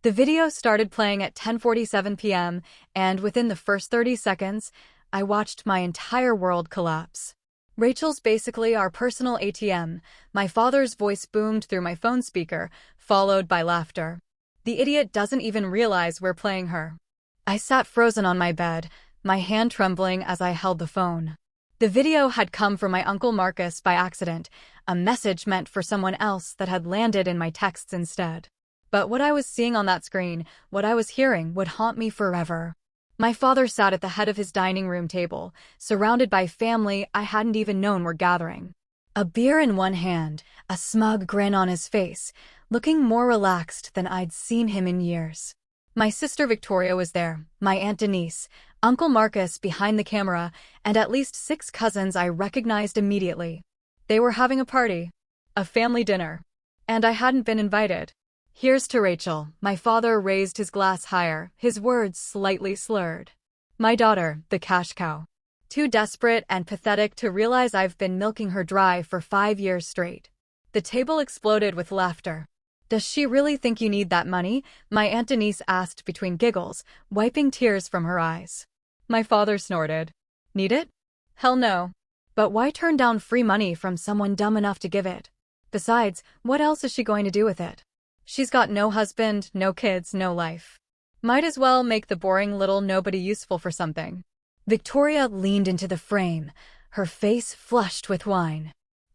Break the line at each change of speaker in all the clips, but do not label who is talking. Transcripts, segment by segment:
The video started playing at 10:47 p.m., and within the first 30 seconds, I watched my entire world collapse. Rachel's basically our personal ATM. My father's voice boomed through my phone speaker, followed by laughter. The idiot doesn't even realize we're playing her. I sat frozen on my bed, my hand trembling as I held the phone. The video had come from my Uncle Marcus by accident, a message meant for someone else that had landed in my texts instead. But what I was seeing on that screen, what I was hearing, would haunt me forever. My father sat at the head of his dining room table, surrounded by family I hadn't even known were gathering. A beer in one hand, a smug grin on his face, looking more relaxed than I'd seen him in years. My sister Victoria was there, my Aunt Denise, Uncle Marcus behind the camera, and at least 6 cousins I recognized immediately. They were having a party. A family dinner. And I hadn't been invited. "Here's to Rachel." My father raised his glass higher, his words slightly slurred. "My daughter, the cash cow. Too desperate and pathetic to realize I've been milking her dry for 5 years straight." The table exploded with laughter. "Does she really think you need that money?" my Aunt Denise asked between giggles, wiping tears from her eyes. My father snorted. "Need it? Hell no. But why turn down free money from someone dumb enough to give it? Besides, what else is she going to do with it? She's got no husband, no kids, no life. Might as well make the boring little nobody useful for something." Victoria leaned into the frame, her face flushed with wine.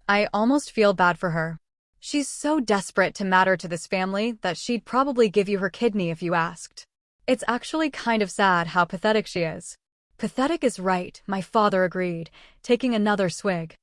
I almost feel bad for her. She's so desperate to matter to this family that she'd probably give you her kidney if you asked. It's actually kind of sad how pathetic she is. "Pathetic is right," my father agreed, taking another swig.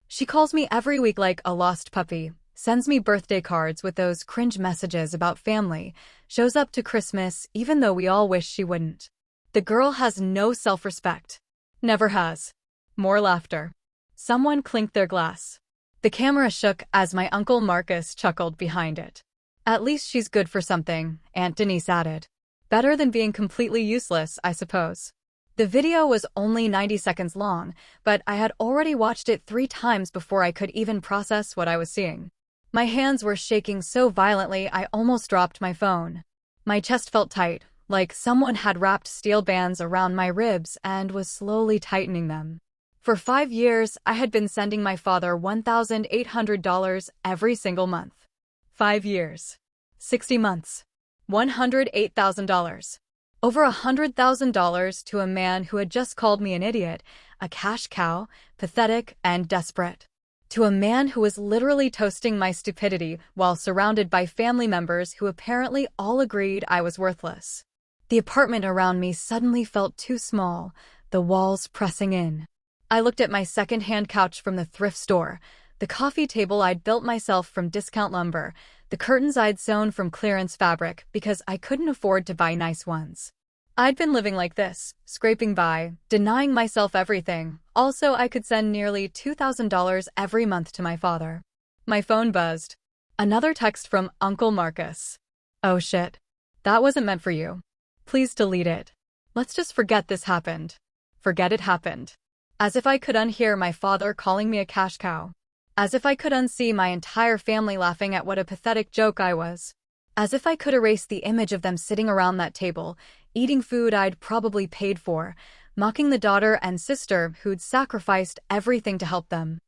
"She calls me every week like a lost puppy. Sends me birthday cards with those cringe messages about family, shows up to Christmas even though we all wish she wouldn't. The girl has no self-respect. Never has." More laughter. Someone clinked their glass. The camera shook as my Uncle Marcus chuckled behind it. "At least she's good for something," Aunt Denise added. "Better than being completely useless, I suppose." The video was only 90 seconds long, but I had already watched it 3 times before I could even process what I was seeing. My hands were shaking so violently I almost dropped my phone. My chest felt tight, like someone had wrapped steel bands around my ribs and was slowly tightening them. For 5 years, I had been sending my father $1,800 every single month. 5 years. 60 months. $108,000. Over $100,000 to a man who had just called me an idiot, a cash cow, pathetic, and desperate. To a man who was literally toasting my stupidity while surrounded by family members who apparently all agreed I was worthless. The apartment around me suddenly felt too small, the walls pressing in. I looked at my second-hand couch from the thrift store, the coffee table I'd built myself from discount lumber, the curtains I'd sewn from clearance fabric because I couldn't afford to buy nice ones. I'd been living like this, scraping by, denying myself everything. Also, I could send nearly $2,000 every month to my father. My phone buzzed. Another text from Uncle Marcus. "Oh shit. That wasn't meant for you. Please delete it. Let's just forget this happened." Forget it happened. As if I could unhear my father calling me a cash cow. As if I could unsee my entire family laughing at what a pathetic joke I was. As if I could erase the image of them sitting around that table, eating food I'd probably paid for, mocking the daughter and sister who'd sacrificed everything to help them.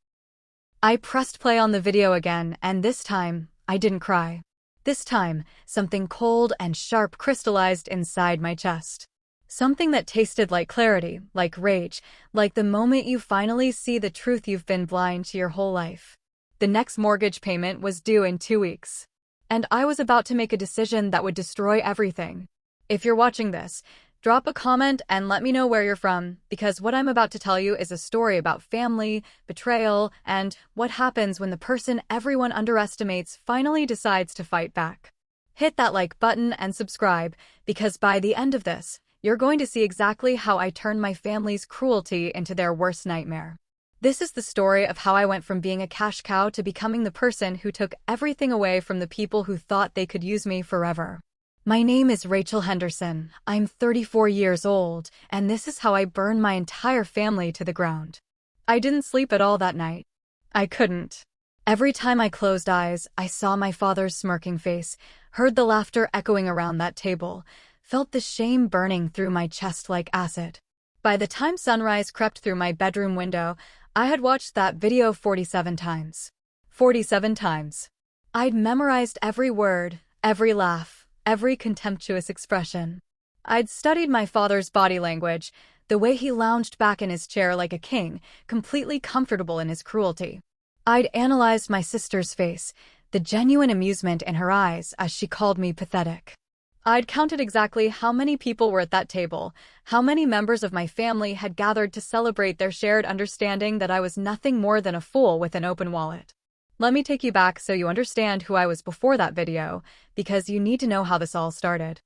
I pressed play on the video again, and this time, I didn't cry. This time, something cold and sharp crystallized inside my chest. Something that tasted like clarity, like rage, like the moment you finally see the truth you've been blind to your whole life. The next mortgage payment was due in 2 weeks. And I was about to make a decision that would destroy everything. If you're watching this, drop a comment and let me know where you're from, because what I'm about to tell you is a story about family, betrayal, and what happens when the person everyone underestimates finally decides to fight back. Hit that like button and subscribe, because by the end of this, you're going to see exactly how I turned my family's cruelty into their worst nightmare. This is the story of how I went from being a cash cow to becoming the person who took everything away from the people who thought they could use me forever. My name is Rachel Henderson. I'm 34 years old, and this is how I burned my entire family to the ground. I didn't sleep at all that night. I couldn't. Every time I closed eyes, I saw my father's smirking face, heard the laughter echoing around that table, felt the shame burning through my chest like acid. By the time sunrise crept through my bedroom window, I had watched that video 47 times. 47 times. I'd memorized every word, every laugh, every contemptuous expression. I'd studied my father's body language, the way he lounged back in his chair like a king, completely comfortable in his cruelty. I'd analyzed my sister's face, the genuine amusement in her eyes as she called me pathetic. I'd counted exactly how many people were at that table, how many members of my family had gathered to celebrate their shared understanding that I was nothing more than a fool with an open wallet. Let me take you back so you understand who I was before that video, because you need to know how this all started.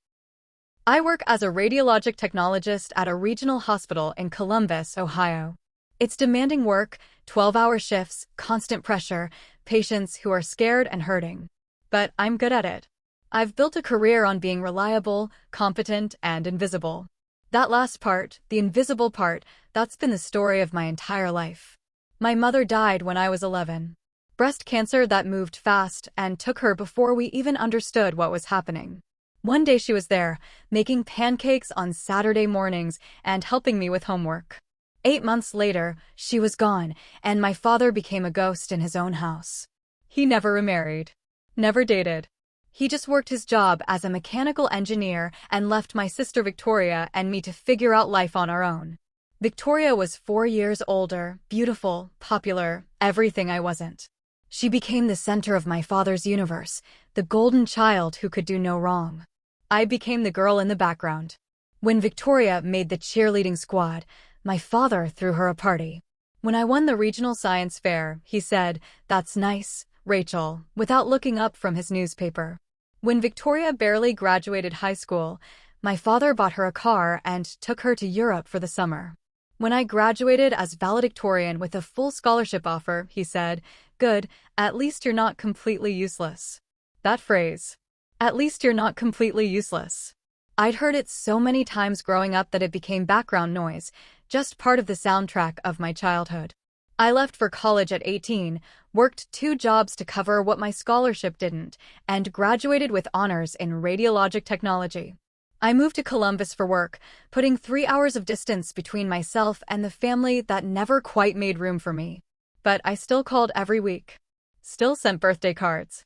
I work as a radiologic technologist at a regional hospital in Columbus, Ohio. It's demanding work, 12-hour shifts, constant pressure, patients who are scared and hurting. But I'm good at it. I've built a career on being reliable, competent, and invisible. That last part, the invisible part, that's been the story of my entire life. My mother died when I was 11. Breast cancer that moved fast and took her before we even understood what was happening. One day she was there, making pancakes on Saturday mornings and helping me with homework. 8 months later, she was gone, and my father became a ghost in his own house. He never remarried. Never dated. He just worked his job as a mechanical engineer and left my sister Victoria and me to figure out life on our own. Victoria was 4 years older, beautiful, popular, everything I wasn't. She became the center of my father's universe, the golden child who could do no wrong. I became the girl in the background. When Victoria made the cheerleading squad, my father threw her a party. When I won the regional science fair, he said, "That's nice, Rachel," without looking up from his newspaper. When Victoria barely graduated high school, my father bought her a car and took her to Europe for the summer. When I graduated as valedictorian with a full scholarship offer, he said, "Good, at least you're not completely useless." That phrase, "at least you're not completely useless." I'd heard it so many times growing up that it became background noise, just part of the soundtrack of my childhood. I left for college at 18, worked 2 jobs to cover what my scholarship didn't, and graduated with honors in radiologic technology. I moved to Columbus for work, putting 3 hours of distance between myself and the family that never quite made room for me. But I still called every week. Still sent birthday cards.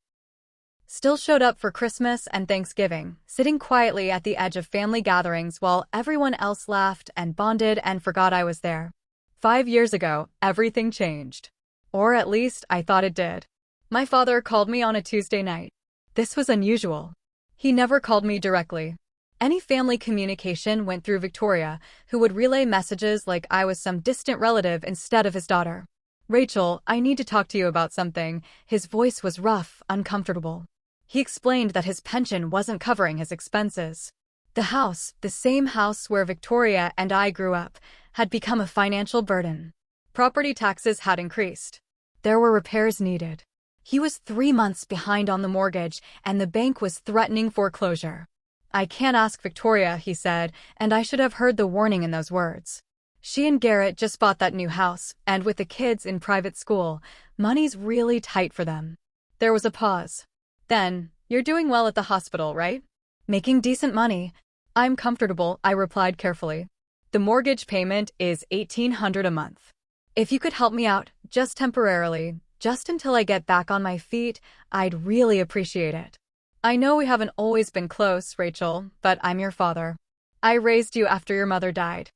Still showed up for Christmas and Thanksgiving, sitting quietly at the edge of family gatherings while everyone else laughed and bonded and forgot I was there. 5 years ago, everything changed. Or at least, I thought it did. My father called me on a Tuesday night. This was unusual. He never called me directly. Any family communication went through Victoria, who would relay messages like I was some distant relative instead of his daughter. "Rachel, I need to talk to you about something." His voice was rough, uncomfortable. He explained that his pension wasn't covering his expenses. The house, the same house where Victoria and I grew up, had become a financial burden. Property taxes had increased. There were repairs needed. He was 3 months behind on the mortgage, and the bank was threatening foreclosure. "I can't ask Victoria," he said, and I should have heard the warning in those words. She and Garrett just bought that new house, and with the kids in private school, money's really tight for them. There was a pause. Then, "You're doing well at the hospital, right?" "Making decent money." "I'm comfortable," I replied carefully. "The mortgage payment is $1,800 a month. If you could help me out, just temporarily, just until I get back on my feet, I'd really appreciate it. I know we haven't always been close, Rachel, but I'm your father. I raised you after your mother died.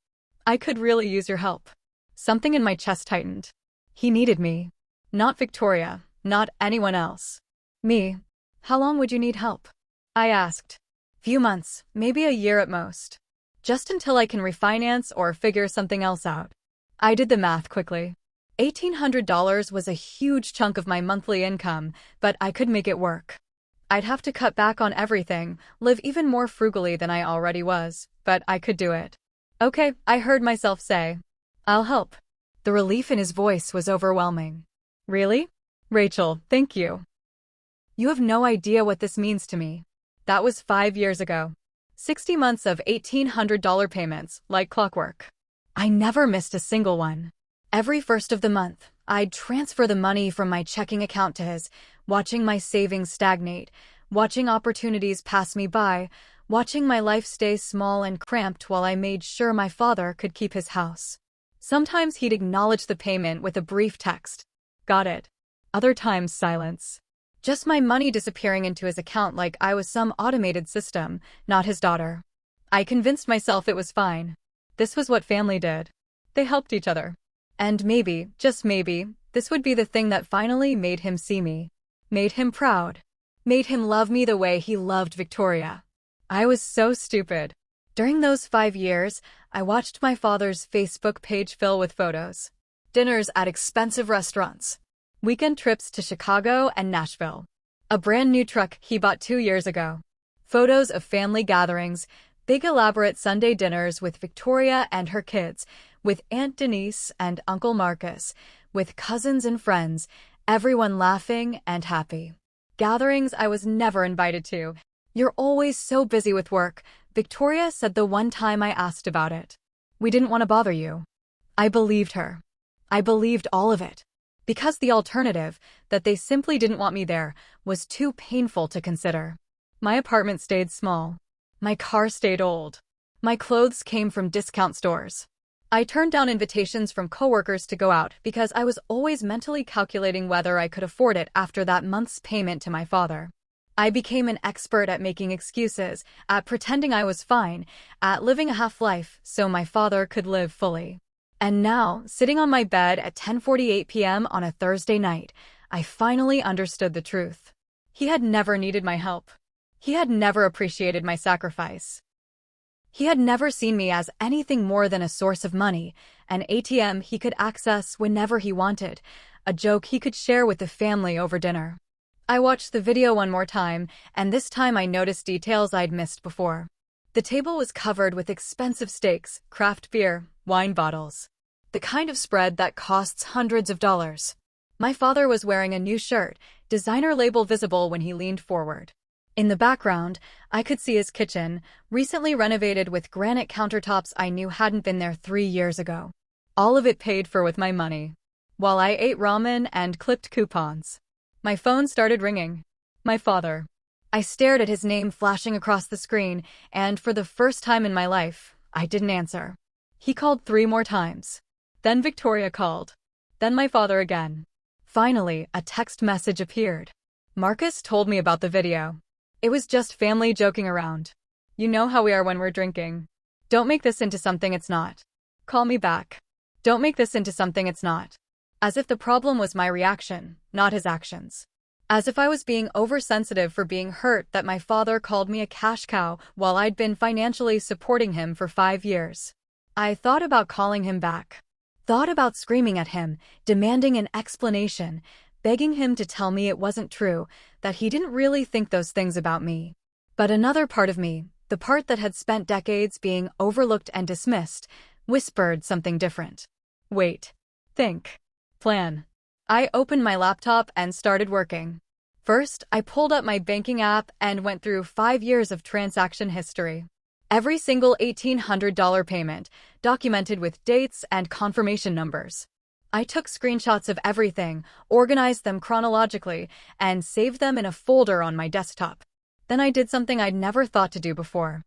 I could really use your help." Something in my chest tightened. He needed me. Not Victoria, not anyone else. Me. "How long would you need help?" I asked. "Few months, maybe a year at most. Just until I can refinance or figure something else out." I did the math quickly. $1,800 was a huge chunk of my monthly income, but I could make it work. I'd have to cut back on everything, live even more frugally than I already was, but I could do it. "Okay," I heard myself say. "I'll help." The relief in his voice was overwhelming. "Really? Rachel, thank you. You have no idea what this means to me." That was 5 years ago. 60 months of $1,800 payments, like clockwork. I never missed a single one. Every first of the month, I'd transfer the money from my checking account to his, watching my savings stagnate, watching opportunities pass me by, watching my life stay small and cramped while I made sure my father could keep his house. Sometimes he'd acknowledge the payment with a brief text. Got it. Other times, silence. Just my money disappearing into his account like I was some automated system, not his daughter. I convinced myself it was fine. This was what family did. They helped each other. And maybe, just maybe, this would be the thing that finally made him see me. Made him proud. Made him love me the way he loved Victoria. I was so stupid. During those 5 years, I watched my father's Facebook page fill with photos. Dinners at expensive restaurants. Weekend trips to Chicago and Nashville. A brand new truck he bought 2 years ago. Photos of family gatherings, big elaborate Sunday dinners with Victoria and her kids, with Aunt Denise and Uncle Marcus, with cousins and friends, everyone laughing and happy. Gatherings I was never invited to. You're always so busy with work, Victoria said the one time I asked about it. We didn't want to bother you. I believed her. I believed all of it. Because the alternative, that they simply didn't want me there, was too painful to consider. My apartment stayed small. My car stayed old. My clothes came from discount stores. I turned down invitations from coworkers to go out because I was always mentally calculating whether I could afford it after that month's payment to my father. I became an expert at making excuses, at pretending I was fine, at living a half-life so my father could live fully. And now, sitting on my bed at 10:48 p.m. on a Thursday night, I finally understood the truth. He had never needed my help. He had never appreciated my sacrifice. He had never seen me as anything more than a source of money, an ATM he could access whenever he wanted, a joke he could share with the family over dinner. I watched the video one more time, and this time I noticed details I'd missed before. The table was covered with expensive steaks, craft beer, wine bottles. The kind of spread that costs hundreds of dollars. My father was wearing a new shirt, designer label visible when he leaned forward. In the background, I could see his kitchen, recently renovated with granite countertops I knew hadn't been there 3 years ago. All of it paid for with my money. While I ate ramen and clipped coupons. My phone started ringing. My father. I stared at his name flashing across the screen, and for the first time in my life, I didn't answer. He called 3 more times. Then Victoria called. Then my father again. Finally, a text message appeared. Marcus told me about the video. It was just family joking around. You know how we are when we're drinking. Don't make this into something it's not. Call me back. Don't make this into something it's not. As if the problem was my reaction, not his actions. As if I was being oversensitive for being hurt that my father called me a cash cow while I'd been financially supporting him for 5 years. I thought about calling him back. Thought about screaming at him, demanding an explanation, begging him to tell me it wasn't true, that he didn't really think those things about me. But another part of me, the part that had spent decades being overlooked and dismissed, whispered something different. Wait. Think. Plan. I opened my laptop and started working. First, I pulled up my banking app and went through 5 years of transaction history. Every single $1,800 payment, documented with dates and confirmation numbers. I took screenshots of everything, organized them chronologically, and saved them in a folder on my desktop. Then I did something I'd never thought to do before.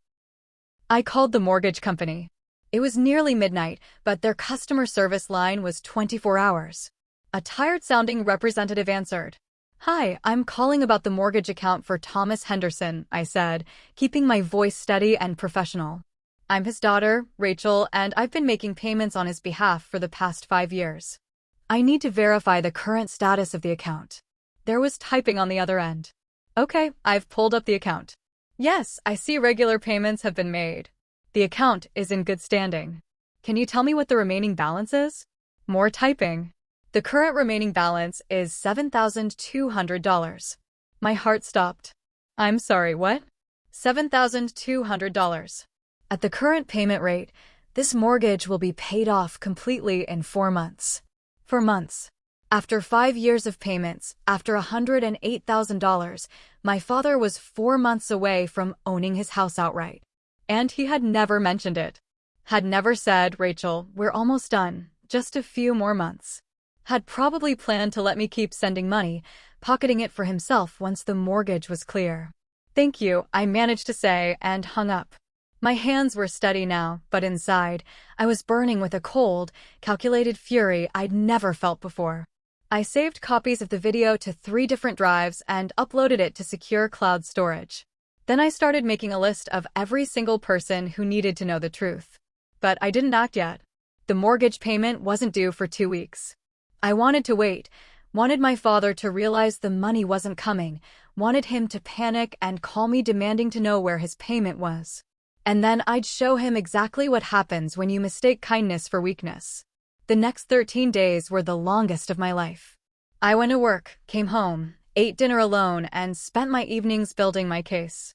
I called the mortgage company. It was nearly midnight, but their customer service line was 24 hours. A tired-sounding representative answered. Hi, I'm calling about the mortgage account for Thomas Henderson, I said, keeping my voice steady and professional. I'm his daughter, Rachel, and I've been making payments on his behalf for the past 5 years. I need to verify the current status of the account. There was typing on the other end. Okay, I've pulled up the account. Yes, I see regular payments have been made. The account is in good standing. Can you tell me what the remaining balance is? More typing. The current remaining balance is $7,200. My heart stopped. I'm sorry, what? $7,200. At the current payment rate, this mortgage will be paid off completely in 4 months. 4 months. After 5 years of payments, after $108,000, my father was 4 months away from owning his house outright. And he had never mentioned it. Had never said, Rachel, we're almost done, just a few more months. had probably planned to let me keep sending money, pocketing it for himself once the mortgage was clear. "Thank you," I managed to say, and hung up. My hands were steady now, but inside, I was burning with a cold, calculated fury I'd never felt before. I saved copies of the video to 3 different drives and uploaded it to secure cloud storage. Then I started making a list of every single person who needed to know the truth. But I didn't act yet. The mortgage payment wasn't due for 2 weeks. I wanted to wait, wanted my father to realize the money wasn't coming, wanted him to panic and call me demanding to know where his payment was. And then I'd show him exactly what happens when you mistake kindness for weakness. The next 13 days were the longest of my life. I went to work, came home, ate dinner alone, and spent my evenings building my case.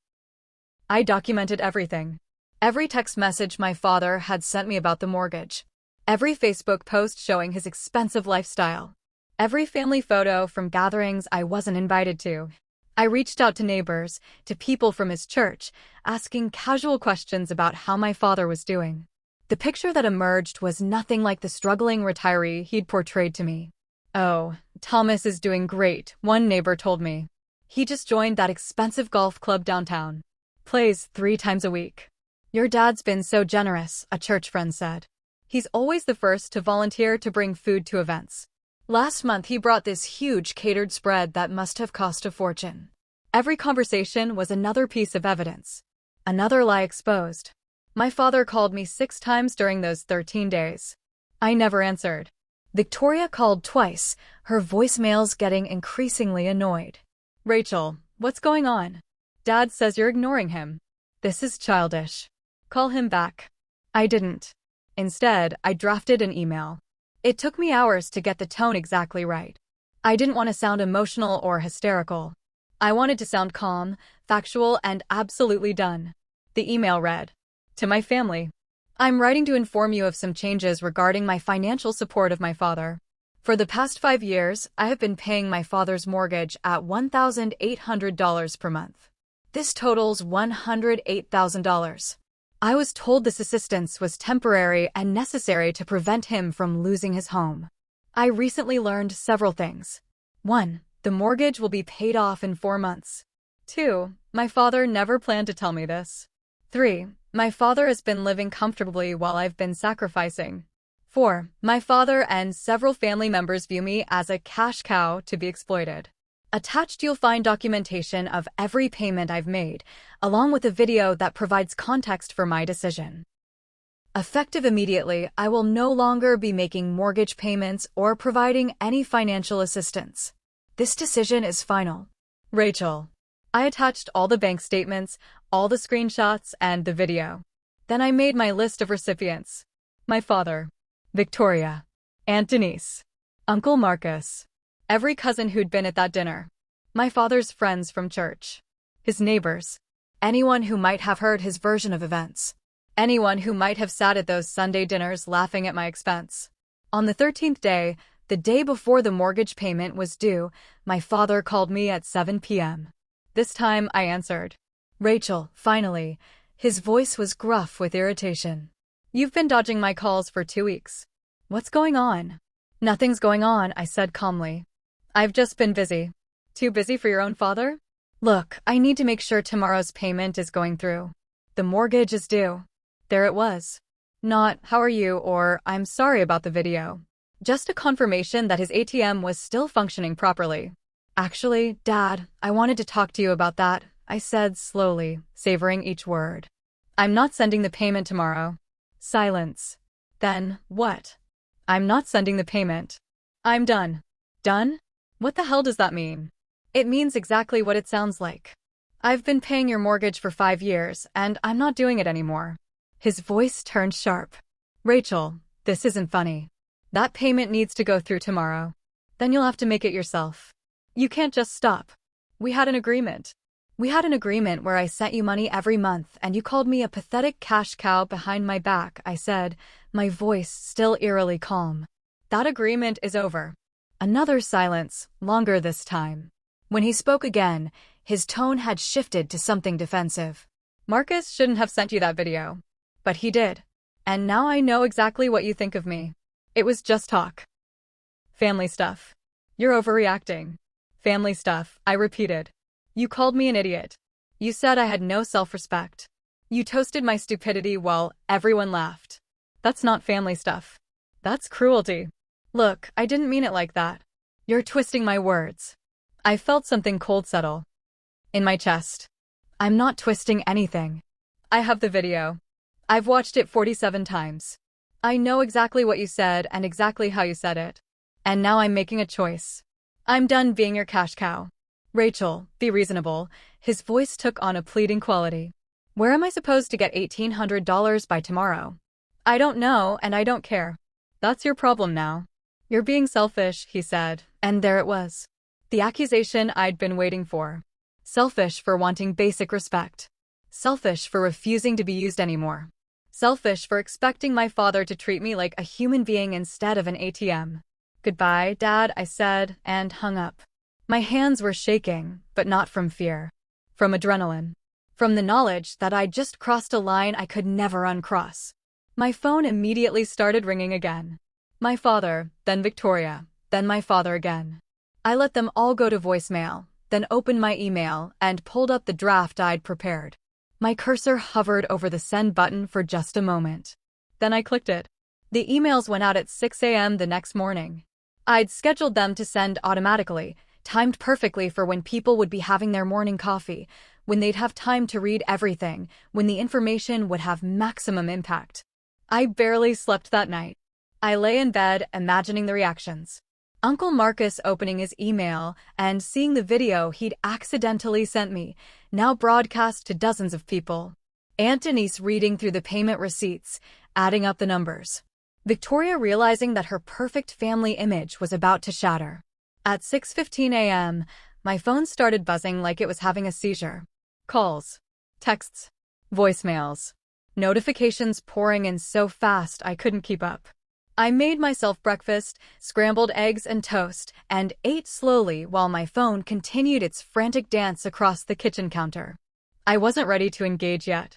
I documented everything. Every text message my father had sent me about the mortgage. Every Facebook post showing his expensive lifestyle. Every family photo from gatherings I wasn't invited to. I reached out to neighbors, to people from his church, asking casual questions about how my father was doing. The picture that emerged was nothing like the struggling retiree he'd portrayed to me. "Oh, Thomas is doing great," one neighbor told me. "He just joined that expensive golf club downtown. Plays 3 times a week." "Your dad's been so generous," a church friend said. "He's always the first to volunteer to bring food to events. Last month he brought this huge catered spread that must have cost a fortune." Every conversation was another piece of evidence. Another lie exposed. My father called me 6 times during those 13 days. I never answered. Victoria called twice, her voicemails getting increasingly annoyed. "Rachel, what's going on? Dad says you're ignoring him. This is childish. Call him back." I didn't. Instead, I drafted an email. It took me hours to get the tone exactly right. I didn't want to sound emotional or hysterical. I wanted to sound calm, factual, and absolutely done. The email read, "To my family. I'm writing to inform you of some changes regarding my financial support of my father. For the past 5 years, I have been paying my father's mortgage at $1,800 per month. This totals $108,000. I was told this assistance was temporary and necessary to prevent him from losing his home. I recently learned several things. 1. The mortgage will be paid off in 4 months. 2. My father never planned to tell me this. 3. My father has been living comfortably while I've been sacrificing. 4. My father and several family members view me as a cash cow to be exploited." Attached you'll find documentation of every payment I've made, along with a video that provides context for my decision. Effective immediately, I will no longer be making mortgage payments or providing any financial assistance. This decision is final. Rachel. I attached all the bank statements, all the screenshots, and the video. Then I made my list of recipients. My father, Victoria, Aunt Denise, Uncle Marcus, every cousin who'd been at that dinner, my father's friends from church, his neighbors, anyone who might have heard his version of events, anyone who might have sat at those Sunday dinners laughing at my expense. On the 13th day, the day before the mortgage payment was due, my father called me at 7 p.m. This time I answered. "Rachel, finally." His voice was gruff with irritation. "You've been dodging my calls for 2 weeks. What's going on?" "Nothing's going on," I said calmly. "I've just been busy." "Too busy for your own father?" "Look, I need to make sure tomorrow's payment is going through. The mortgage is due." There it was. Not, "How are you?" or "I'm sorry about the video." Just a confirmation that his ATM was still functioning properly. "Actually, Dad, I wanted to talk to you about that," I said slowly, savoring each word. "I'm not sending the payment tomorrow." Silence. "Then, what?" "I'm not sending the payment. I'm done." "Done? What the hell does that mean?" "It means exactly what it sounds like. I've been paying your mortgage for 5 years, and I'm not doing it anymore." His voice turned sharp. "Rachel, this isn't funny. That payment needs to go through tomorrow. Then you'll have to make it yourself. You can't just stop. We had an agreement. We had an agreement where I sent you money every month and you called me a pathetic cash cow behind my back," I said, my voice still eerily calm. "That agreement is over." Another silence, longer this time. When he spoke again, his tone had shifted to something defensive. "Marcus shouldn't have sent you that video. But he did. And now I know exactly what you think of me. It was just talk." Family stuff. You're overreacting. Family stuff, I repeated. You called me an idiot. You said I had no self-respect. You toasted my stupidity while everyone laughed. That's not family stuff. That's cruelty. Look, I didn't mean it like that. You're twisting my words. I felt something cold settle in my chest. I'm not twisting anything. I have the video. I've watched it 47 times. I know exactly what you said and exactly how you said it. And now I'm making a choice. I'm done being your cash cow. Rachel, be reasonable. His voice took on a pleading quality. Where am I supposed to get $1,800 by tomorrow? I don't know, and I don't care. That's your problem now. You're being selfish, he said, and there it was. The accusation I'd been waiting for. Selfish for wanting basic respect. Selfish for refusing to be used anymore. Selfish for expecting my father to treat me like a human being instead of an ATM. Goodbye, Dad, I said, and hung up. My hands were shaking, but not from fear. From adrenaline. From the knowledge that I'd just crossed a line I could never uncross. My phone immediately started ringing again. My father, then Victoria, then my father again. I let them all go to voicemail, then opened my email and pulled up the draft I'd prepared. My cursor hovered over the send button for just a moment. Then I clicked it. The emails went out at 6 a.m. the next morning. I'd scheduled them to send automatically, timed perfectly for when people would be having their morning coffee, when they'd have time to read everything, when the information would have maximum impact. I barely slept that night. I lay in bed, imagining the reactions. Uncle Marcus opening his email and seeing the video he'd accidentally sent me, now broadcast to dozens of people. Aunt Denise reading through the payment receipts, adding up the numbers. Victoria realizing that her perfect family image was about to shatter. At 6:15 a.m., my phone started buzzing like it was having a seizure. Calls, texts, voicemails, notifications pouring in so fast I couldn't keep up. I made myself breakfast, scrambled eggs and toast, and ate slowly while my phone continued its frantic dance across the kitchen counter. I wasn't ready to engage yet.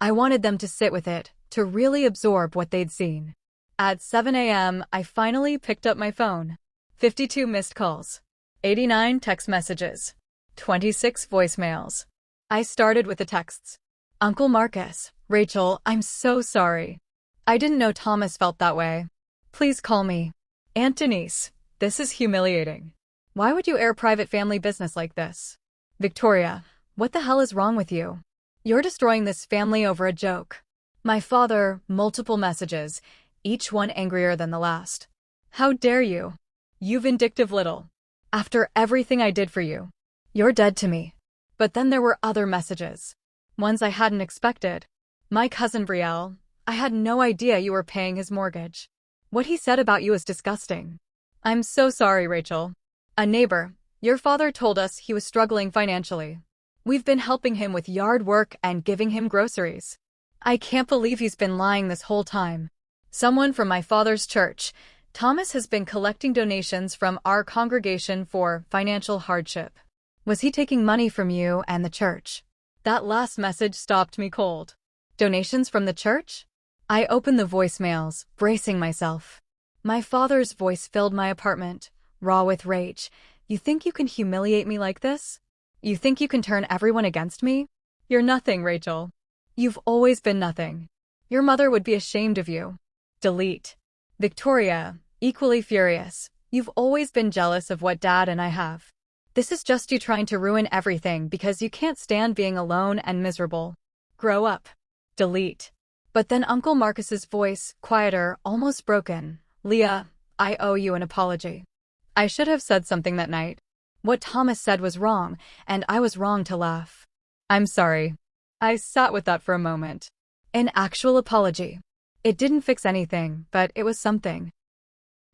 I wanted them to sit with it, to really absorb what they'd seen. At 7 a.m., I finally picked up my phone. 52 missed calls, 89 text messages, 26 voicemails. I started with the texts. Uncle Marcus, Rachel, I'm so sorry. I didn't know Thomas felt that way. Please call me. Aunt Denise, this is humiliating. Why would you air private family business like this? Victoria, what the hell is wrong with you? You're destroying this family over a joke. My father, multiple messages, each one angrier than the last. How dare you? You vindictive little. After everything I did for you. You're dead to me. But then there were other messages. Ones I hadn't expected. My cousin Brielle, I had no idea you were paying his mortgage. What he said about you is disgusting. I'm so sorry, Rachel. A neighbor, your father told us he was struggling financially. We've been helping him with yard work and giving him groceries. I can't believe he's been lying this whole time. Someone from my father's church, Thomas, has been collecting donations from our congregation for financial hardship. Was he taking money from you and the church? That last message stopped me cold. Donations from the church? I opened the voicemails, bracing myself. My father's voice filled my apartment, raw with rage. You think you can humiliate me like this? You think you can turn everyone against me? You're nothing, Rachel. You've always been nothing. Your mother would be ashamed of you. Delete. Victoria, equally furious. You've always been jealous of what Dad and I have. This is just you trying to ruin everything because you can't stand being alone and miserable. Grow up. Delete. But then Uncle Marcus's voice, quieter, almost broken. Leah, I owe you an apology. I should have said something that night. What Thomas said was wrong, and I was wrong to laugh. I'm sorry. I sat with that for a moment. An actual apology. It didn't fix anything, but it was something.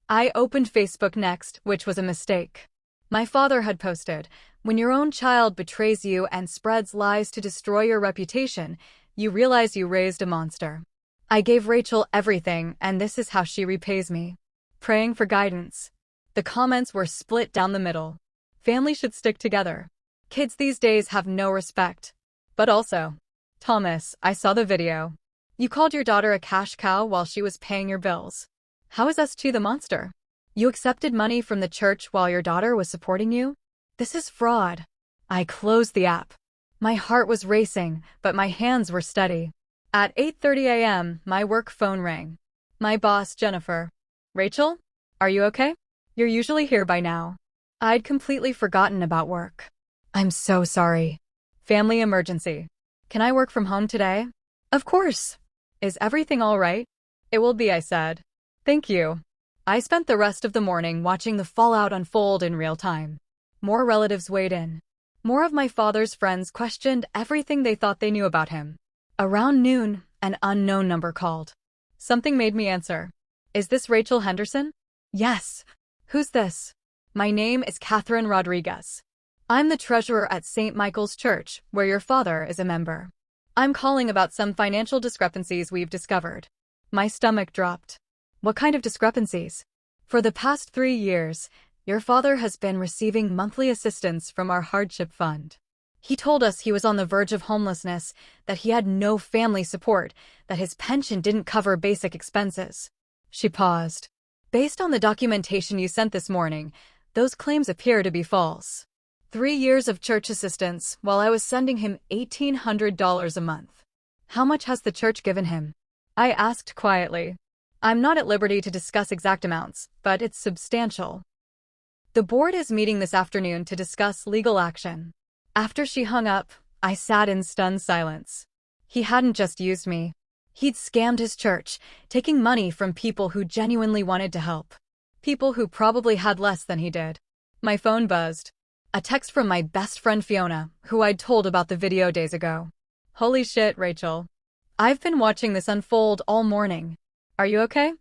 I opened Facebook next, which was a mistake. My father had posted, when your own child betrays you and spreads lies to destroy your reputation, you realize you raised a monster. I gave Rachel everything, and this is how she repays me. Praying for guidance. The comments were split down the middle. Families should stick together. Kids these days have no respect. But also, Thomas, I saw the video. You called your daughter a cash cow while she was paying your bills. How is S2 the monster? You accepted money from the church while your daughter was supporting you? This is fraud. I closed the app. My heart was racing, but my hands were steady. At 8:30 a.m., my work phone rang. My boss, Jennifer. Rachel? Are you okay? You're usually here by now. I'd completely forgotten about work. I'm so sorry. Family emergency. Can I work from home today? Of course. Is everything all right? It will be, I said. Thank you. I spent the rest of the morning watching the fallout unfold in real time. More relatives weighed in. More of my father's friends questioned everything they thought they knew about him. Around noon, an unknown number called. Something made me answer. Is this Rachel Henderson? Yes. Who's this? My name is Catherine Rodriguez. I'm the treasurer at St. Michael's Church, where your father is a member. I'm calling about some financial discrepancies we've discovered. My stomach dropped. What kind of discrepancies? For the past 3 years, your father has been receiving monthly assistance from our hardship fund. He told us he was on the verge of homelessness, that he had no family support, that his pension didn't cover basic expenses. She paused. Based on the documentation you sent this morning, those claims appear to be false. 3 years of church assistance while I was sending him $1,800 a month. How much has the church given him? I asked quietly. I'm not at liberty to discuss exact amounts, but it's substantial. The board is meeting this afternoon to discuss legal action. After she hung up, I sat in stunned silence. He hadn't just used me. He'd scammed his church, taking money from people who genuinely wanted to help. People who probably had less than he did. My phone buzzed. A text from my best friend Fiona, who I'd told about the video days ago. Holy shit, Rachel. I've been watching this unfold all morning. Are you okay?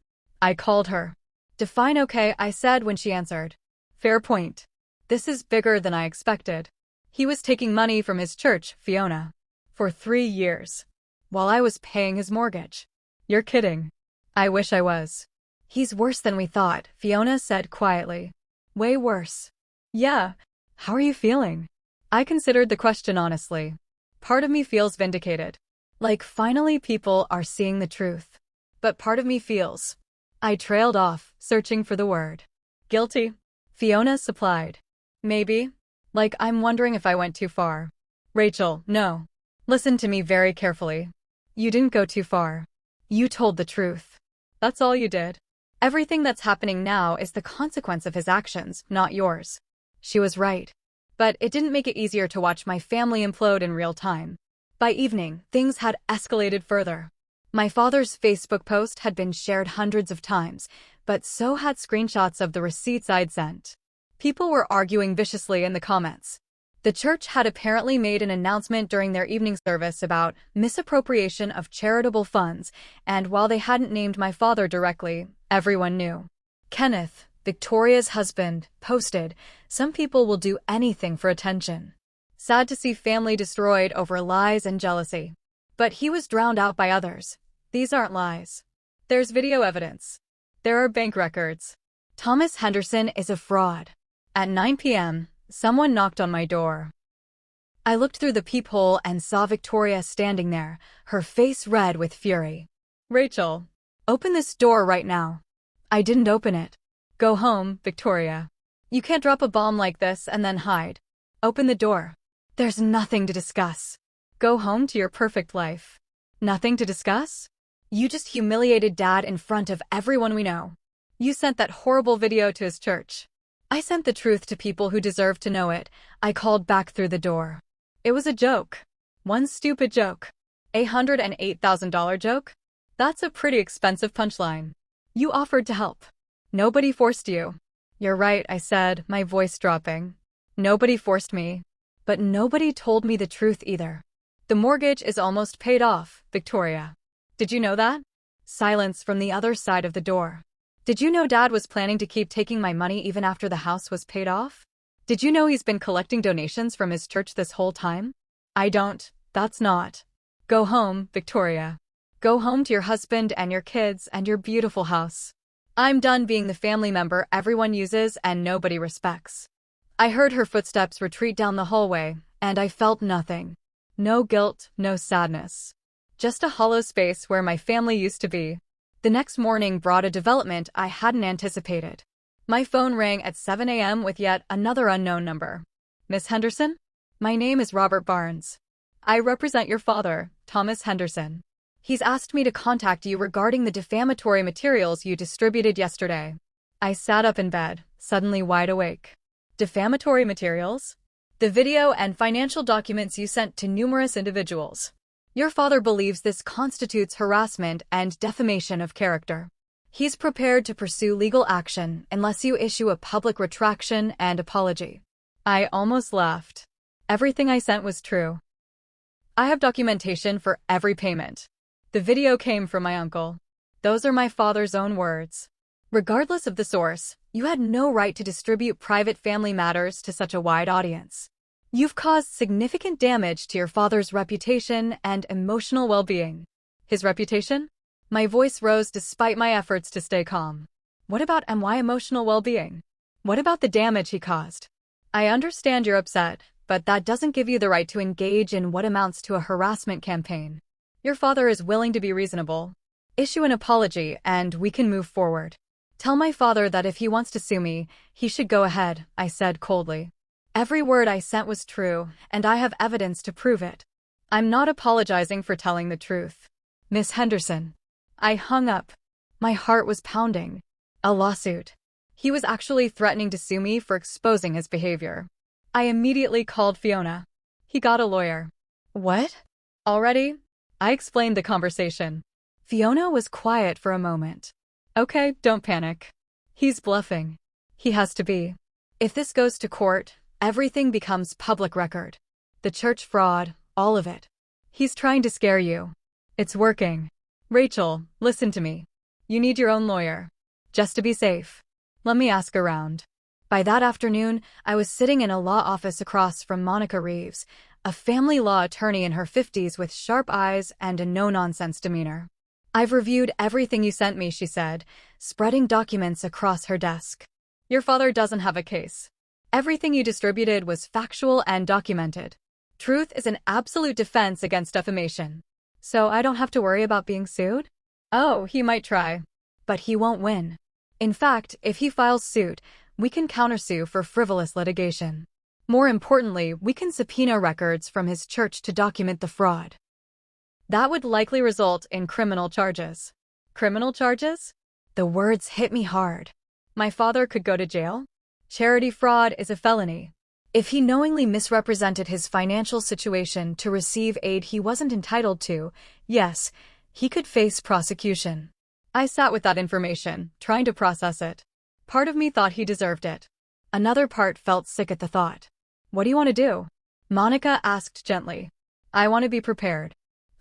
I called her. Define okay, I said when she answered. Fair point. This is bigger than I expected. He was taking money from his church, Fiona. For 3 years. While I was paying his mortgage. You're kidding. I wish I was. He's worse than we thought, Fiona said quietly. Way worse. Yeah. How are you feeling? I considered the question honestly. Part of me feels vindicated. Like finally people are seeing the truth. But part of me feels. I trailed off, searching for the word. Guilty. Fiona supplied. Maybe. Like I'm wondering if I went too far. Rachel, no. Listen to me very carefully. You didn't go too far. You told the truth. That's all you did. Everything that's happening now is the consequence of his actions, not yours. She was right. But it didn't make it easier to watch my family implode in real time. By evening, things had escalated further. My father's Facebook post had been shared hundreds of times, but so had screenshots of the receipts I'd sent. People were arguing viciously in the comments. The church had apparently made an announcement during their evening service about misappropriation of charitable funds, and while they hadn't named my father directly, everyone knew. Kenneth, Victoria's husband, posted, "Some people will do anything for attention." Sad to see family destroyed over lies and jealousy. But he was drowned out by others. These aren't lies. There's video evidence. There are bank records. Thomas Henderson is a fraud. At 9 p.m., someone knocked on my door. I looked through the peephole and saw Victoria standing there, her face red with fury. Rachel, open this door right now. I didn't open it. Go home, Victoria. You can't drop a bomb like this and then hide. Open the door. There's nothing to discuss. Go home to your perfect life. Nothing to discuss? You just humiliated Dad in front of everyone we know. You sent that horrible video to his church. I sent the truth to people who deserve to know it. I called back through the door. It was a joke. One stupid joke. $108,000 joke? That's a pretty expensive punchline. You offered to help. Nobody forced you. You're right, I said, my voice dropping. Nobody forced me. But nobody told me the truth either. The mortgage is almost paid off, Victoria. Did you know that? Silence from the other side of the door. Did you know Dad was planning to keep taking my money even after the house was paid off? Did you know he's been collecting donations from his church this whole time? I don't. That's not. Go home, Victoria. Go home to your husband and your kids and your beautiful house. I'm done being the family member everyone uses and nobody respects. I heard her footsteps retreat down the hallway, and I felt nothing. No guilt, no sadness. Just a hollow space where my family used to be. The next morning brought a development I hadn't anticipated. My phone rang at 7 a.m. with yet another unknown number. Miss Henderson? My name is Robert Barnes. I represent your father, Thomas Henderson. He's asked me to contact you regarding the defamatory materials you distributed yesterday. I sat up in bed, suddenly wide awake. Defamatory materials? The video and financial documents you sent to numerous individuals. Your father believes this constitutes harassment and defamation of character. He's prepared to pursue legal action unless you issue a public retraction and apology. I almost laughed. Everything I sent was true. I have documentation for every payment. The video came from my uncle. Those are my father's own words. Regardless of the source, you had no right to distribute private family matters to such a wide audience. You've caused significant damage to your father's reputation and emotional well-being. His reputation? My voice rose despite my efforts to stay calm. What about my emotional well-being? What about the damage he caused? I understand you're upset, but that doesn't give you the right to engage in what amounts to a harassment campaign. Your father is willing to be reasonable. Issue an apology and we can move forward. Tell my father that if he wants to sue me, he should go ahead, I said coldly. Every word I sent was true, and I have evidence to prove it. I'm not apologizing for telling the truth. Miss Henderson. I hung up. My heart was pounding. A lawsuit. He was actually threatening to sue me for exposing his behavior. I immediately called Fiona. He got a lawyer. What? Already? I explained the conversation. Fiona was quiet for a moment. Okay, don't panic. He's bluffing. He has to be. If this goes to court, everything becomes public record. The church fraud, all of it. He's trying to scare you. It's working. Rachel, listen to me. You need your own lawyer. Just to be safe. Let me ask around. By that afternoon, I was sitting in a law office across from Monica Reeves, a family law attorney in her 50s with sharp eyes and a no-nonsense demeanor. I've reviewed everything you sent me, she said, spreading documents across her desk. Your father doesn't have a case. Everything you distributed was factual and documented. Truth is an absolute defense against defamation. So I don't have to worry about being sued? Oh, he might try. But he won't win. In fact, if he files suit, we can countersue for frivolous litigation. More importantly, we can subpoena records from his church to document the fraud. That would likely result in criminal charges. Criminal charges? The words hit me hard. My father could go to jail? Charity fraud is a felony. If he knowingly misrepresented his financial situation to receive aid he wasn't entitled to, yes, he could face prosecution. I sat with that information, trying to process it. Part of me thought he deserved it. Another part felt sick at the thought. What do you want to do? Monica asked gently. I want to be prepared.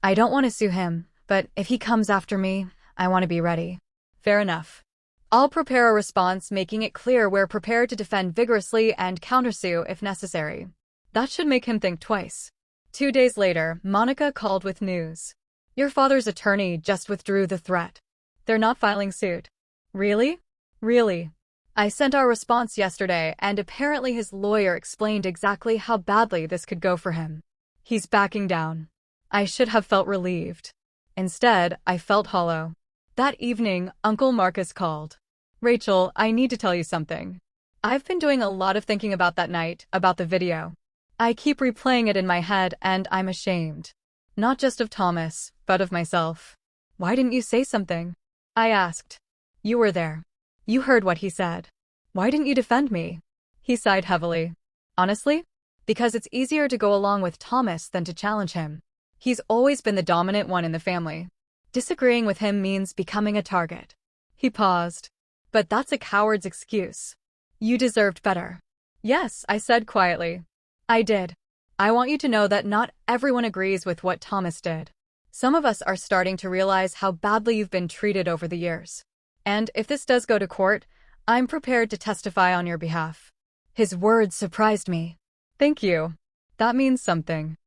I don't want to sue him, but if he comes after me, I want to be ready. Fair enough. I'll prepare a response making it clear we're prepared to defend vigorously and countersue if necessary. That should make him think twice. 2 days later, Monica called with news. Your father's attorney just withdrew the threat. They're not filing suit. Really? Really? I sent our response yesterday, and apparently his lawyer explained exactly how badly this could go for him. He's backing down. I should have felt relieved. Instead, I felt hollow. That evening, Uncle Marcus called. Rachel, I need to tell you something. I've been doing a lot of thinking about that night, about the video. I keep replaying it in my head and I'm ashamed. Not just of Thomas, but of myself. Why didn't you say something? I asked. You were there. You heard what he said. Why didn't you defend me? He sighed heavily. Honestly? Because it's easier to go along with Thomas than to challenge him. He's always been the dominant one in the family. Disagreeing with him means becoming a target. He paused. But that's a coward's excuse. You deserved better. Yes, I said quietly. I did. I want you to know that not everyone agrees with what Thomas did. Some of us are starting to realize how badly you've been treated over the years. And if this does go to court, I'm prepared to testify on your behalf. His words surprised me. Thank you. That means something.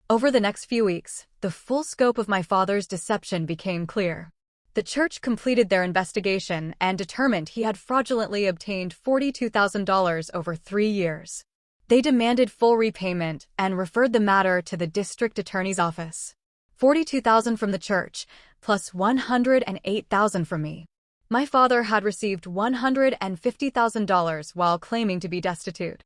Over the next few weeks, the full scope of my father's deception became clear. The church completed their investigation and determined he had fraudulently obtained $42,000 over 3 years. They demanded full repayment and referred the matter to the district attorney's office. $42,000 from the church, plus $108,000 from me. My father had received $150,000 while claiming to be destitute.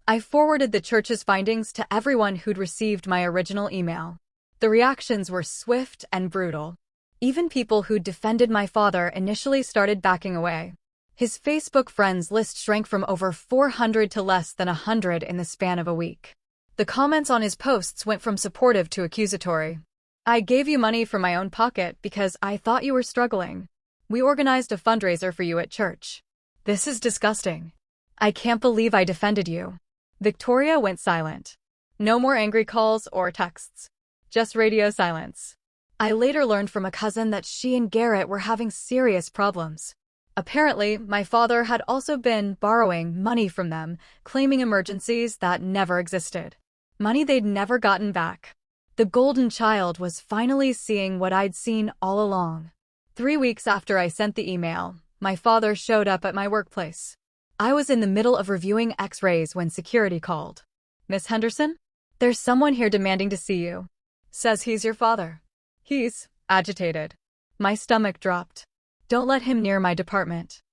I forwarded the church's findings to everyone who'd received my original email. The reactions were swift and brutal. Even people who'd defended my father initially started backing away. His Facebook friends list shrank from over 400 to less than 100 in the span of a week. The comments on his posts went from supportive to accusatory. I gave you money from my own pocket because I thought you were struggling. We organized a fundraiser for you at church. This is disgusting. I can't believe I defended you. Victoria went silent. No more angry calls or texts. Just radio silence. I later learned from a cousin that she and Garrett were having serious problems. Apparently, my father had also been borrowing money from them, claiming emergencies that never existed. Money they'd never gotten back. The golden child was finally seeing what I'd seen all along. 3 weeks after I sent the email, my father showed up at my workplace. I was in the middle of reviewing X-rays when security called. "Miss Henderson? There's someone here demanding to see you. Says he's your father." He's agitated. My stomach dropped. "Don't let him near my department."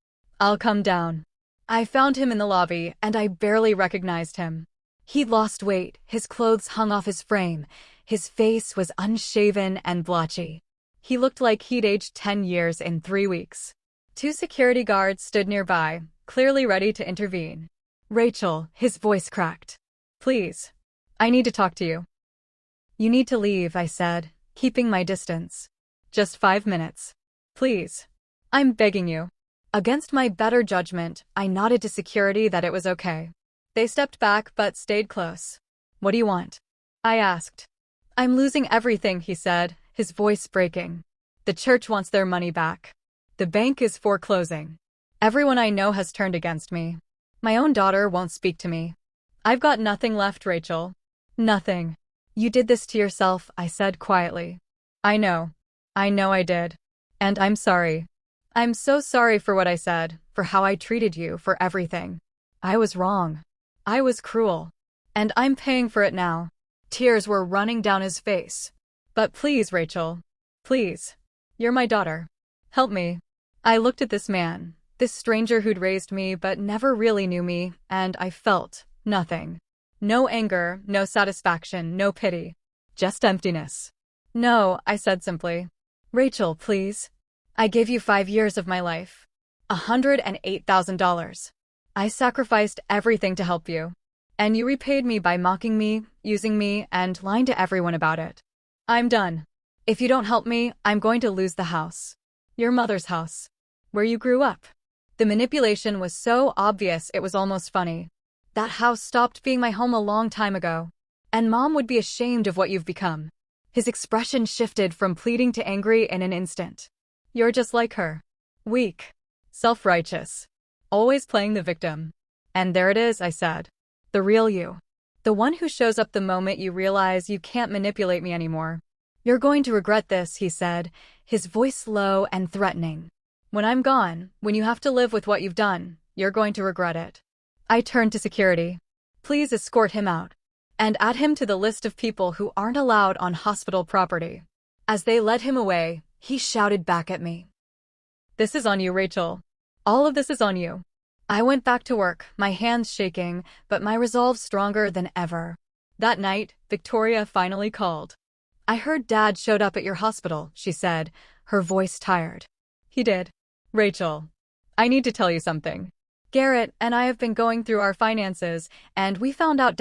"I'll come down." I found him in the lobby, and I barely recognized him. He'd lost weight, his clothes hung off his frame, his face was unshaven and blotchy. He looked like he'd aged 10 years in 3 weeks. 2 security guards stood nearby, clearly ready to intervene. "Rachel," his voice cracked. "Please. I need to talk to you." "You need to leave," I said, keeping my distance. "Just 5 minutes. Please. I'm begging you." Against my better judgment, I nodded to security that it was okay. They stepped back but stayed close. "What do you want?" I asked. "I'm losing everything," he said, his voice breaking. "The church wants their money back. The bank is foreclosing. Everyone I know has turned against me. My own daughter won't speak to me. I've got nothing left, Rachel. Nothing." "You did this to yourself," I said quietly. I know I did. And I'm sorry. I'm so sorry for what I said, for how I treated you, for everything. I was wrong. I was cruel. And I'm paying for it now." Tears were running down his face. "But please, Rachel. Please. You're my daughter. Help me." I looked at this man, this stranger who'd raised me but never really knew me, and I felt nothing. No anger, no satisfaction, no pity. Just emptiness. "No," I said simply. "Rachel, please. I gave you 5 years of my life. $108,000. I sacrificed everything to help you. And you repaid me by mocking me, using me, and lying to everyone about it. I'm done. If you don't help me, I'm going to lose the house. Your mother's house. Where you grew up." The manipulation was so obvious it was almost funny. "That house stopped being my home a long time ago. And Mom would be ashamed of what you've become." His expression shifted from pleading to angry in an instant. "You're just like her. Weak. Self-righteous. Always playing the victim. And there it is," I said. "The real you. The one who shows up the moment you realize you can't manipulate me anymore. You're going to regret this," he said, his voice low and threatening. "When I'm gone, when you have to live with what you've done, you're going to regret it." I turned to security. "Please escort him out. And add him to the list of people who aren't allowed on hospital property." As they led him away, he shouted back at me. "This is on you, Rachel. All of this is on you." I went back to work, my hands shaking, but my resolve stronger than ever. That night, Victoria finally called. "I heard Dad showed up at your hospital," she said, her voice tired. "He did. Rachel, I need to tell you something. Garrett and I have been going through our finances, and we found out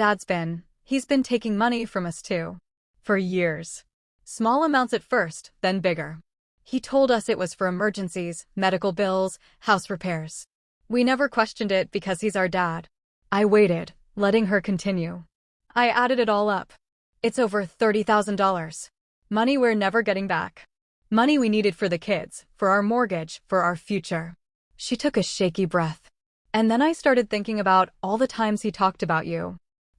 he's been taking money from us too. For years. Small amounts at first, then bigger. He told us it was for emergencies, medical bills, house repairs. We never questioned it because he's our dad." I waited, letting her continue. "I added it all up. It's over $30,000. Money we're never getting back. Money we needed for the kids, for our mortgage, for our future." She took a shaky breath. "And then I started thinking about all the times he talked about you.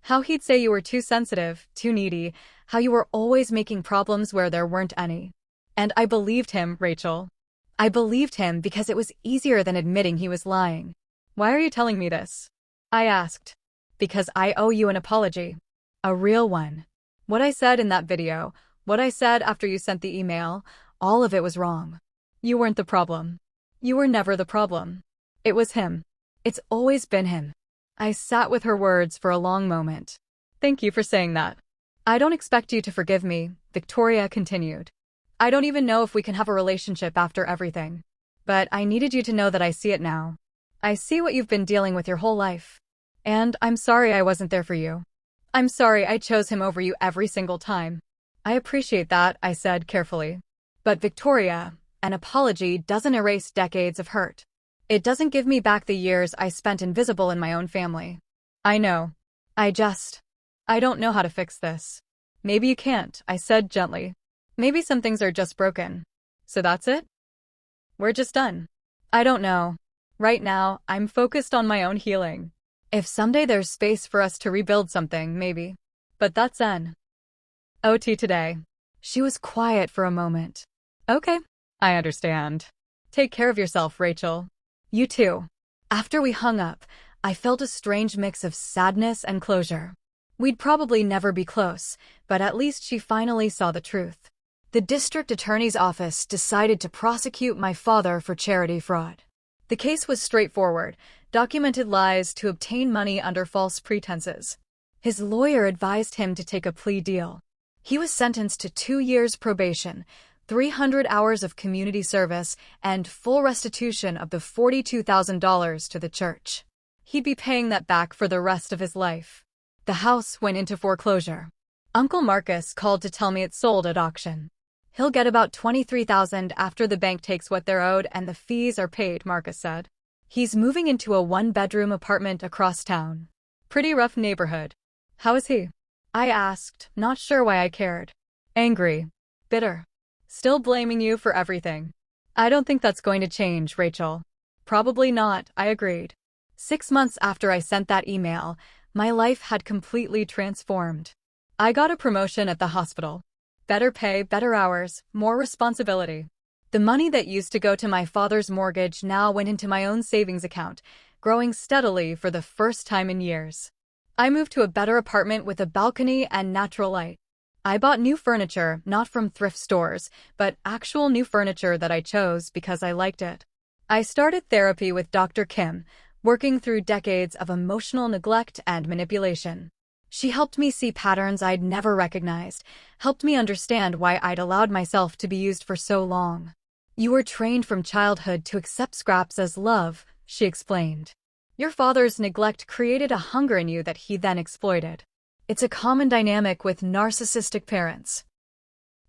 How he'd say you were too sensitive, too needy, how you were always making problems where there weren't any. And I believed him, Rachel. I believed him because it was easier than admitting he was lying." "Why are you telling me this?" I asked. "Because I owe you an apology. A real one. What I said in that video, what I said after you sent the email, all of it was wrong. You weren't the problem. You were never the problem. It was him. It's always been him. I sat with her words for a long moment. Thank you for saying that. I don't expect you to forgive me, Victoria continued. I don't even know if we can have a relationship after everything. But I needed you to know that I see it now. I see what you've been dealing with your whole life. And I'm sorry I wasn't there for you. I'm sorry I chose him over you every single time. I appreciate that, I said carefully. But Victoria, an apology doesn't erase decades of hurt. It doesn't give me back the years I spent invisible in my own family. I know. I don't know how to fix this. Maybe you can't, I said gently. Maybe some things are just broken. So that's it? We're just done. I don't know. Right now, I'm focused on my own healing. If someday there's space for us to rebuild something, maybe. But that's N. OT today. She was quiet for a moment. Okay, I understand. Take care of yourself, Rachel. You too. After we hung up, I felt a strange mix of sadness and closure. We'd probably never be close, but at least she finally saw the truth. The district attorney's office decided to prosecute my father for charity fraud. The case was straightforward, documented lies to obtain money under false pretenses. His lawyer advised him to take a plea deal. He was sentenced to 2 years probation, 300 hours of community service, and full restitution of the $42,000 to the church. He'd be paying that back for the rest of his life. The house went into foreclosure. Uncle Marcus called to tell me it sold at auction. He'll get about $23,000 after the bank takes what they're owed and the fees are paid, Marcus said. He's moving into a 1-bedroom apartment across town. Pretty rough neighborhood. How is he? I asked, not sure why I cared. Angry. Bitter. Still blaming you for everything. I don't think that's going to change, Rachel. Probably not, I agreed. 6 months after I sent that email, my life had completely transformed. I got a promotion at the hospital. Better pay, better hours, more responsibility. The money that used to go to my father's mortgage now went into my own savings account, growing steadily for the first time in years. I moved to a better apartment with a balcony and natural light. I bought new furniture, not from thrift stores, but actual new furniture that I chose because I liked it. I started therapy with Dr. Kim, working through decades of emotional neglect and manipulation. She helped me see patterns I'd never recognized, helped me understand why I'd allowed myself to be used for so long. You were trained from childhood to accept scraps as love, she explained. Your father's neglect created a hunger in you that he then exploited. It's a common dynamic with narcissistic parents.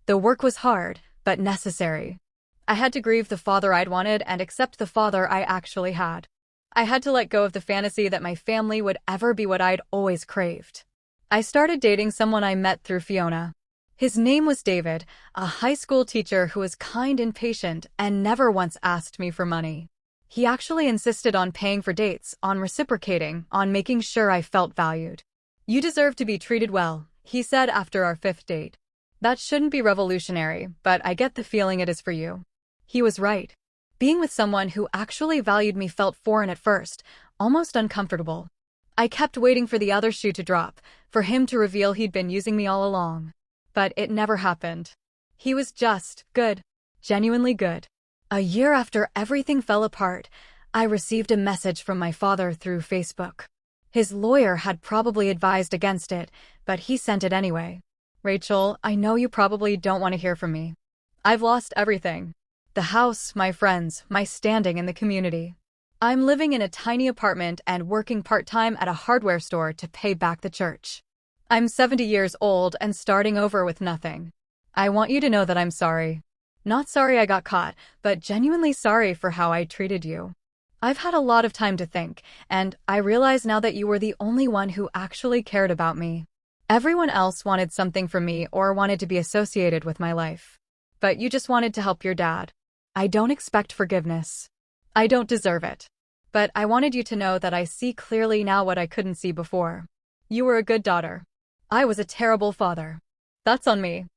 The work was hard, but necessary. I had to grieve the father I'd wanted and accept the father I actually had. I had to let go of the fantasy that my family would ever be what I'd always craved. I started dating someone I met through Fiona. His name was David, a high school teacher who was kind and patient and never once asked me for money. He actually insisted on paying for dates, on reciprocating, on making sure I felt valued. You deserve to be treated well, he said after our 5th date. That shouldn't be revolutionary, but I get the feeling it is for you. He was right. Being with someone who actually valued me felt foreign at first, almost uncomfortable. I kept waiting for the other shoe to drop, for him to reveal he'd been using me all along. But it never happened. He was just good, genuinely good. A year after everything fell apart, I received a message from my father through Facebook. His lawyer had probably advised against it, but he sent it anyway. Rachel, I know you probably don't want to hear from me. I've lost everything. The house, my friends, my standing in the community. I'm living in a tiny apartment and working part-time at a hardware store to pay back the church. I'm 70 years old and starting over with nothing. I want you to know that I'm sorry. Not sorry I got caught, but genuinely sorry for how I treated you. I've had a lot of time to think, and I realize now that you were the only one who actually cared about me. Everyone else wanted something from me or wanted to be associated with my life. But you just wanted to help your dad. I don't expect forgiveness. I don't deserve it. But I wanted you to know that I see clearly now what I couldn't see before. You were a good daughter. I was a terrible father. That's on me.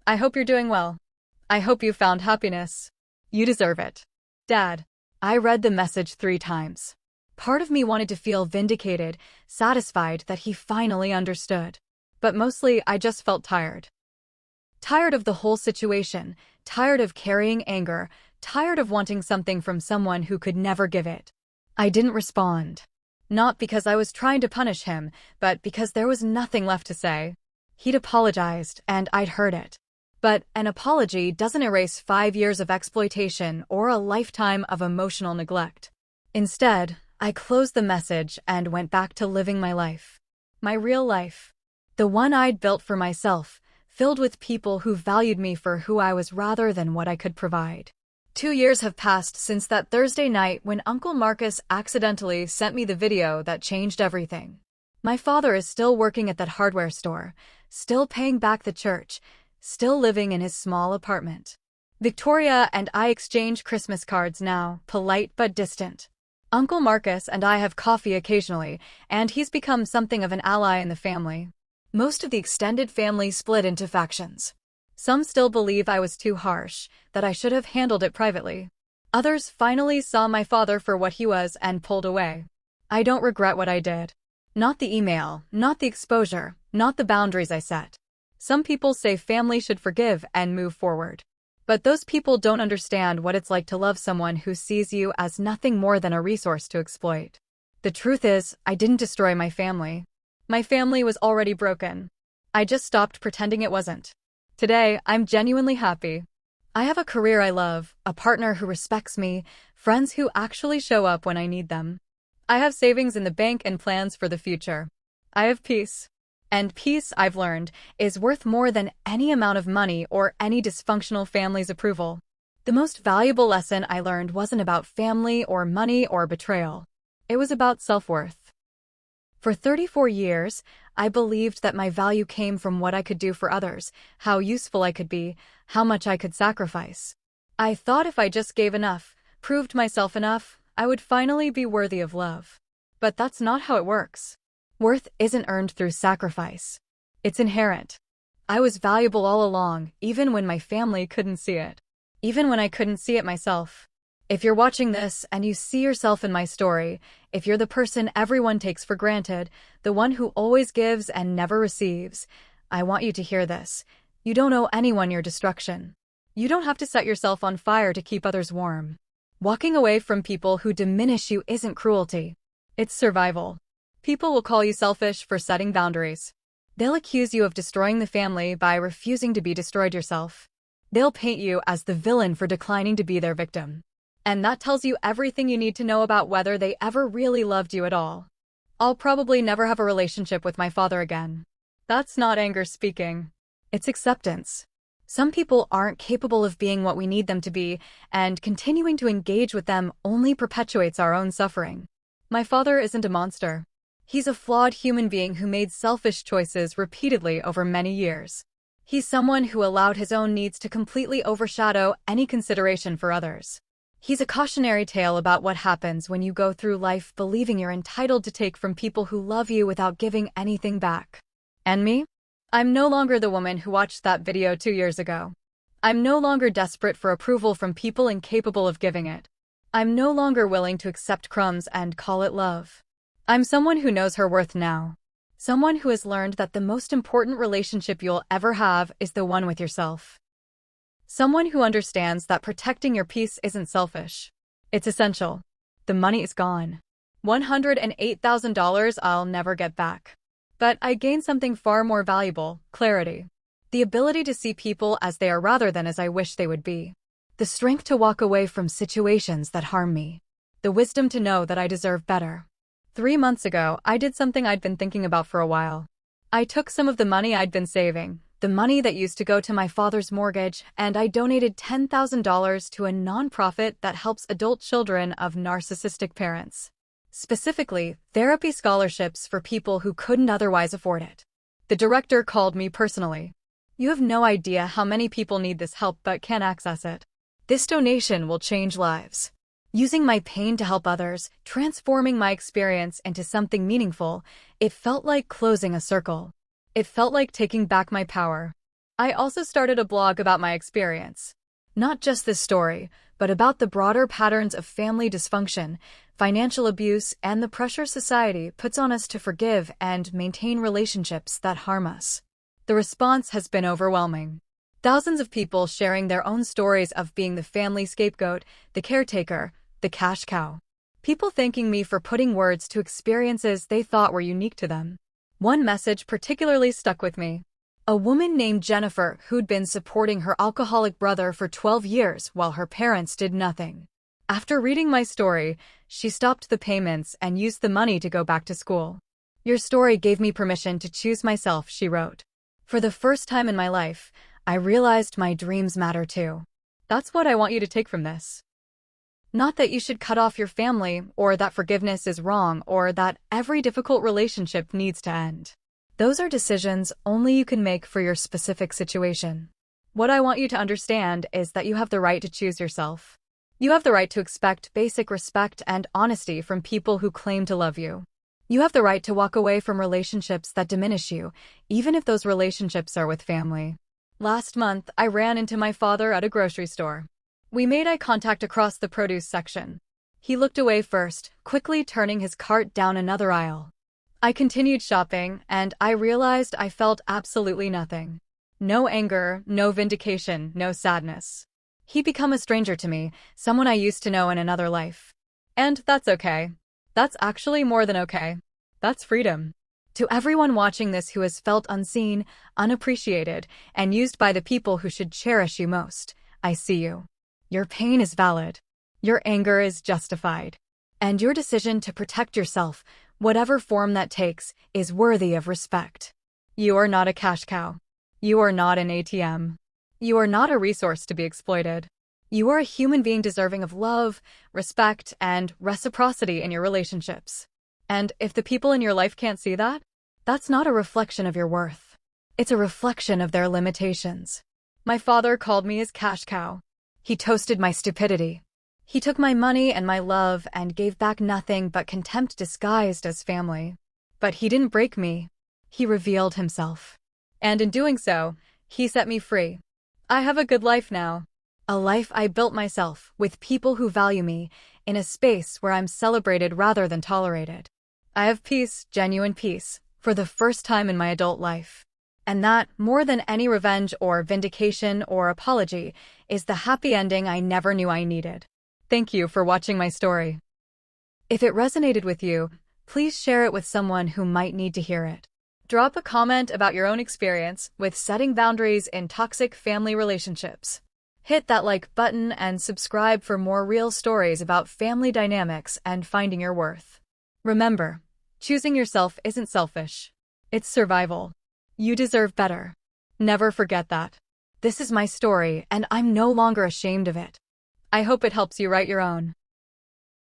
I hope you're doing well. I hope you found happiness. You deserve it. Dad. I read the message 3 times. Part of me wanted to feel vindicated, satisfied that he finally understood. But mostly I just felt tired. Tired of the whole situation, tired of carrying anger, tired of wanting something from someone who could never give it. I didn't respond. Not because I was trying to punish him, but because there was nothing left to say. He'd apologized, and I'd heard it. But an apology doesn't erase 5 years of exploitation or a lifetime of emotional neglect. Instead, I closed the message and went back to living my life. My real life. The one I'd built for myself, filled with people who valued me for who I was rather than what I could provide. 2 years have passed since that Thursday night when Uncle Marcus accidentally sent me the video that changed everything. My father is still working at that hardware store, still paying back the church, still living in his small apartment. Victoria and I exchange Christmas cards now, polite but distant. Uncle Marcus and I have coffee occasionally, and he's become something of an ally in the family. Most of the extended family split into factions. Some still believe I was too harsh, that I should have handled it privately. Others finally saw my father for what he was and pulled away. I don't regret what I did. Not the email, not the exposure, not the boundaries I set. Some people say family should forgive and move forward. But those people don't understand what it's like to love someone who sees you as nothing more than a resource to exploit. The truth is, I didn't destroy my family. My family was already broken. I just stopped pretending it wasn't. Today, I'm genuinely happy. I have a career I love, a partner who respects me, friends who actually show up when I need them. I have savings in the bank and plans for the future. I have peace. And peace, I've learned, is worth more than any amount of money or any dysfunctional family's approval. The most valuable lesson I learned wasn't about family or money or betrayal. It was about self-worth. For 34 years, I believed that my value came from what I could do for others, how useful I could be, how much I could sacrifice. I thought if I just gave enough, proved myself enough, I would finally be worthy of love. But that's not how it works. Worth isn't earned through sacrifice. It's inherent. I was valuable all along, even when my family couldn't see it. Even when I couldn't see it myself. If you're watching this and you see yourself in my story, if you're the person everyone takes for granted, the one who always gives and never receives, I want you to hear this. You don't owe anyone your destruction. You don't have to set yourself on fire to keep others warm. Walking away from people who diminish you isn't cruelty. It's survival. People will call you selfish for setting boundaries. They'll accuse you of destroying the family by refusing to be destroyed yourself. They'll paint you as the villain for declining to be their victim. And that tells you everything you need to know about whether they ever really loved you at all. I'll probably never have a relationship with my father again. That's not anger speaking. It's acceptance. Some people aren't capable of being what we need them to be, and continuing to engage with them only perpetuates our own suffering. My father isn't a monster. He's a flawed human being who made selfish choices repeatedly over many years. He's someone who allowed his own needs to completely overshadow any consideration for others. He's a cautionary tale about what happens when you go through life believing you're entitled to take from people who love you without giving anything back. And me? I'm no longer the woman who watched that video 2 years ago. I'm no longer desperate for approval from people incapable of giving it. I'm no longer willing to accept crumbs and call it love. I'm someone who knows her worth now. Someone who has learned that the most important relationship you'll ever have is the one with yourself. Someone who understands that protecting your peace isn't selfish. It's essential. The money is gone. $108,000 I'll never get back. But I gained something far more valuable, clarity. The ability to see people as they are rather than as I wish they would be. The strength to walk away from situations that harm me. The wisdom to know that I deserve better. 3 months ago, I did something I'd been thinking about for a while. I took some of the money I'd been saving, the money that used to go to my father's mortgage, and I donated $10,000 to a nonprofit that helps adult children of narcissistic parents. Specifically, therapy scholarships for people who couldn't otherwise afford it. The director called me personally. You have no idea how many people need this help but can't access it. This donation will change lives. Using my pain to help others, transforming my experience into something meaningful, it felt like closing a circle. It felt like taking back my power. I also started a blog about my experience. Not just this story, but about the broader patterns of family dysfunction, financial abuse, and the pressure society puts on us to forgive and maintain relationships that harm us. The response has been overwhelming. Thousands of people sharing their own stories of being the family scapegoat, the caretaker, the cash cow. People thanking me for putting words to experiences they thought were unique to them. One message particularly stuck with me. A woman named Jennifer who'd been supporting her alcoholic brother for 12 years while her parents did nothing. After reading my story, she stopped the payments and used the money to go back to school. "Your story gave me permission to choose myself," she wrote. "For the first time in my life, I realized my dreams matter too." That's what I want you to take from this. Not that you should cut off your family, or that forgiveness is wrong, or that every difficult relationship needs to end. Those are decisions only you can make for your specific situation. What I want you to understand is that you have the right to choose yourself. You have the right to expect basic respect and honesty from people who claim to love you. You have the right to walk away from relationships that diminish you, even if those relationships are with family. Last month, I ran into my father at a grocery store. We made eye contact across the produce section. He looked away first, quickly turning his cart down another aisle. I continued shopping, and I realized I felt absolutely nothing. No anger, no vindication, no sadness. He'd become a stranger to me, someone I used to know in another life. And that's okay. That's actually more than okay. That's freedom. To everyone watching this who has felt unseen, unappreciated, and used by the people who should cherish you most, I see you. Your pain is valid. Your anger is justified. And your decision to protect yourself, whatever form that takes, is worthy of respect. You are not a cash cow. You are not an ATM. You are not a resource to be exploited. You are a human being deserving of love, respect, and reciprocity in your relationships. And if the people in your life can't see that, that's not a reflection of your worth. It's a reflection of their limitations. My father called me his cash cow. He toasted my stupidity. He took my money and my love and gave back nothing but contempt disguised as family. But he didn't break me. He revealed himself. And in doing so, he set me free. I have a good life now. A life I built myself, with people who value me, in a space where I'm celebrated rather than tolerated. I have peace, genuine peace, for the first time in my adult life. And that, more than any revenge or vindication or apology, is the happy ending I never knew I needed. Thank you for watching my story. If it resonated with you, please share it with someone who might need to hear it. Drop a comment about your own experience with setting boundaries in toxic family relationships. Hit that like button and subscribe for more real stories about family dynamics and finding your worth. Remember, choosing yourself isn't selfish. It's survival. You deserve better. Never forget that. This is my story, and I'm no longer ashamed of it. I hope it helps you write your own.